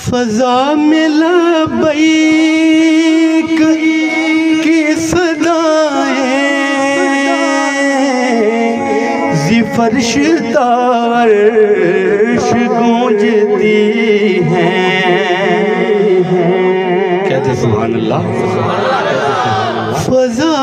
फजा में लबैक की सदाएं ज़िफ़र्श तारश गूंजती हैं। कहते सुभान अल्लाह। फजा